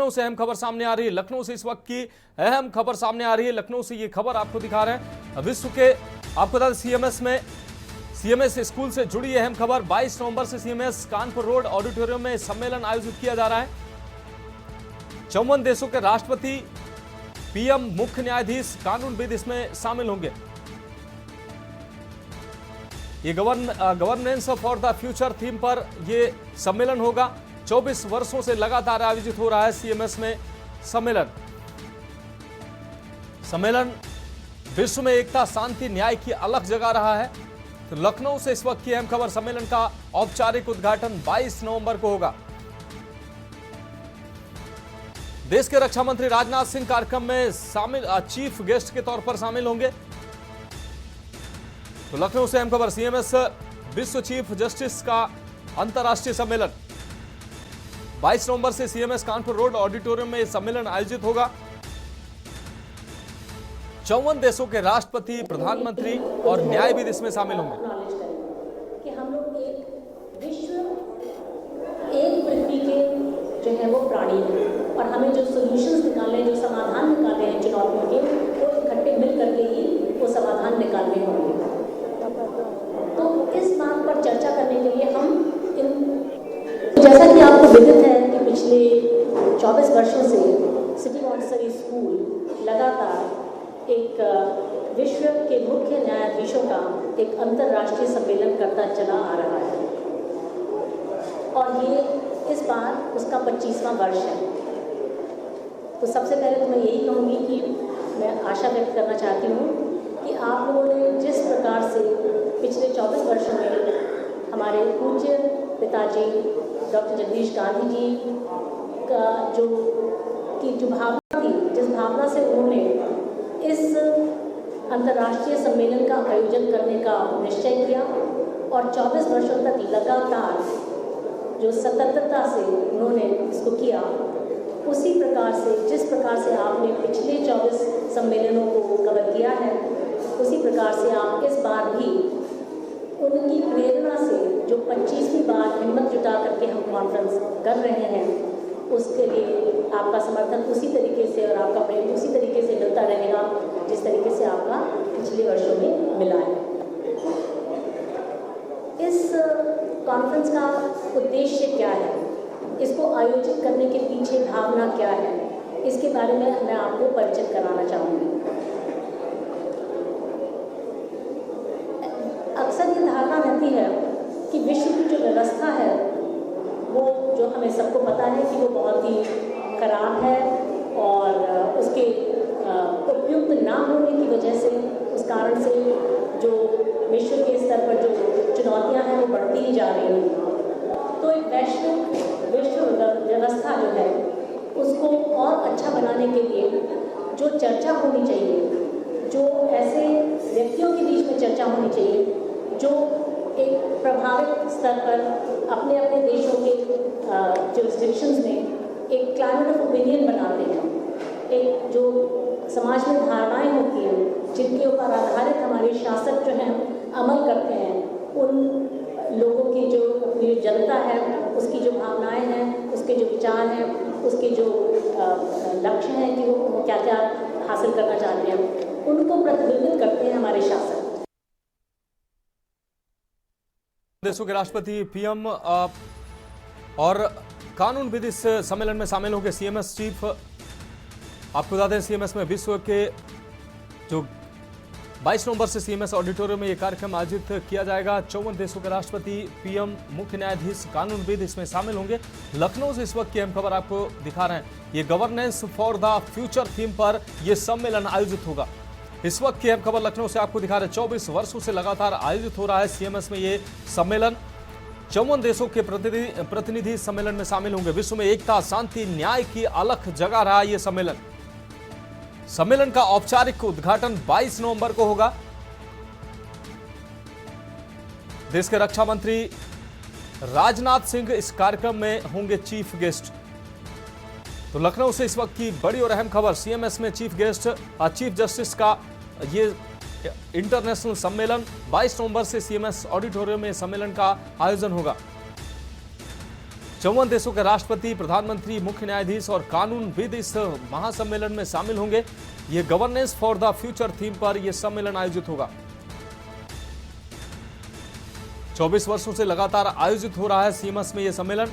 लखनऊ से अहम खबर सामने आ रही है। लखनऊ से इस वक्त की अहम खबर सामने आ रही है। लखनऊ से ये खबर आपको दिखा रहे हैं। विश्व के आपको बता दें सीएमएस स्कूल से जुड़ी अहम खबर। 22 नवंबर से सीएमएस कानपुर रोड ऑडिटोरियम में सम्मेलन आयोजित किया जा रहा है। 54 देशों के राष्ट्रपति, पीएम, मुख्य न्यायाधीश, कानूनविद इसमें शामिल होंगे। ये governance for the future theme पर यह सम्मेलन होगा। 24 वर्षों से लगातार आयोजित हो रहा है सीएमएस में सम्मेलन विश्व में एकता, शांति, न्याय की अलग जगह रहा है। तो लखनऊ से इस वक्त की अहम खबर, सम्मेलन का औपचारिक उद्घाटन 22 नवंबर को होगा। देश के रक्षा मंत्री राजनाथ सिंह कार्यक्रम में चीफ गेस्ट के तौर पर शामिल होंगे। तो लखनऊ से अहम खबर, सीएमएस विश्व चीफ जस्टिस का अंतर्राष्ट्रीय सम्मेलन 22 नवंबर से सीएमएस कानपुर रोड ऑडिटोरियम में सम्मेलन आयोजित होगा। 54 देशों के राष्ट्रपति, प्रधानमंत्री और न्यायविद इसमें शामिल होंगे। कि हम लोग एक पृथ्वी के जो है वो प्राणी हैं और हमें जो सॉल्यूशंस निकालने, जो समाधान निकालने हैं चुनौतियों के, वो इकट्ठे मिल करके ही वो समाधान निकालने होंगे। तो इस बात पर चर्चा करने के लिए हम जैसा कि आपको विदित है कि पिछले 24 वर्षों से सिटी मॉन्टेसरी स्कूल लगातार एक विश्व के मुख्य न्यायाधीशों का एक अंतर्राष्ट्रीय सम्मेलन करता चला आ रहा है और ये इस बार उसका 25वां वर्ष है। तो सबसे पहले तो मैं यही कहूँगी कि मैं आशा व्यक्त करना चाहती हूँ कि आप लोगों ने जिस प्रकार से पिछले 24 वर्षों में हमारे पूज्य पिताजी डॉक्टर जगदीश गांधी जी का जो भावना थी, जिस भावना से उन्होंने इस अंतर्राष्ट्रीय सम्मेलन का आयोजन करने का निश्चय किया और 24 वर्षों तक लगातार जो सतर्कता से उन्होंने इसको किया, उसी प्रकार से जिस प्रकार से आपने पिछले 24 सम्मेलनों को कवर किया है, उसी प्रकार से आप इस बार भी उनकी प्रेरणा से जो 25वीं बार हिम्मत जुटा करके हम कॉन्फ्रेंस कर रहे हैं, उसके लिए आपका समर्थन उसी तरीके से और आपका प्रेम उसी तरीके से मिलता रहेगा जिस तरीके से आपका पिछले वर्षों में मिला है। इस कॉन्फ्रेंस का उद्देश्य क्या है, इसको आयोजित करने के पीछे भावना क्या है, इसके बारे में मैं आपको परिचित कराना चाहूँगी। अक्सर ये धारणा रहती है कि विश्व की जो व्यवस्था है वो जो हमें सबको पता है कि वो बहुत ही खराब है और उसके उपयुक्त ना होने की वजह से, उस कारण से जो विश्व के स्तर पर जो चुनौतियां हैं वो बढ़ती ही जा रही हैं। तो एक वैश्विक विश्व व्यवस्था जो है उसको और अच्छा बनाने के लिए जो चर्चा होनी चाहिए, जो ऐसे व्यक्तियों के बीच में चर्चा होनी चाहिए जो एक प्रभावित स्तर पर अपने अपने देशों के जुरिस्डिक्शंस में एक क्लाइमेट ऑफ ओपिनियन बनाते हैं, एक जो समाज में धारणाएं होती हैं जिनके ऊपर आधारित हमारे शासक जो हैं अमल करते हैं, उन लोगों की जो जनता है उसकी जो भावनाएं हैं, उसके जो विचार हैं, उसके जो लक्ष्य हैं कि वो क्या क्या हासिल करना चाहते हैं, उनको प्रतिबिंबित करते हैं हमारे शासक। देशों के राष्ट्रपति, पीएम और कानूनविद इस सम्मेलन में शामिल होंगे। सीएमएस चीफ, आपको बता दें सीएमएस में विश्व के जो 22 नवंबर से सीएमएस ऑडिटोरियम में यह कार्यक्रम आयोजित किया जाएगा। 54 देशों के राष्ट्रपति, पीएम, मुख्य न्यायाधीश, कानूनविद इसमें शामिल होंगे। लखनऊ से इस वक्त की अहम खबर आपको दिखा रहे हैं। ये governance for the future theme पर यह सम्मेलन आयोजित होगा। इस वक्त की अहम खबर लखनऊ से आपको दिखा रहे हैं। 24 वर्षों से लगातार आयोजित हो रहा है सीएमएस में ये सम्मेलन। 54 देशों के प्रतिनिधि सम्मेलन में शामिल होंगे। विश्व में एकता, शांति, न्याय की अलग जगह रहा ये सम्मेलन का औपचारिक उद्घाटन 22 नवंबर को होगा। देश के रक्षा मंत्री राजनाथ सिंह इस कार्यक्रम में होंगे चीफ गेस्ट। तो लखनऊ से इस वक्त की बड़ी और अहम खबर, सीएमएस में चीफ जस्टिस का ये इंटरनेशनल सम्मेलन 22 नवंबर से सीएमएस ऑडिटोरियम में सम्मेलन का आयोजन होगा। 54 देशों के राष्ट्रपति, प्रधानमंत्री, मुख्य न्यायाधीश और कानूनविद इस महासम्मेलन में शामिल होंगे। ये governance for the future theme पर यह सम्मेलन आयोजित होगा। 24 वर्षों से लगातार आयोजित हो रहा है सीएमएस में यह सम्मेलन।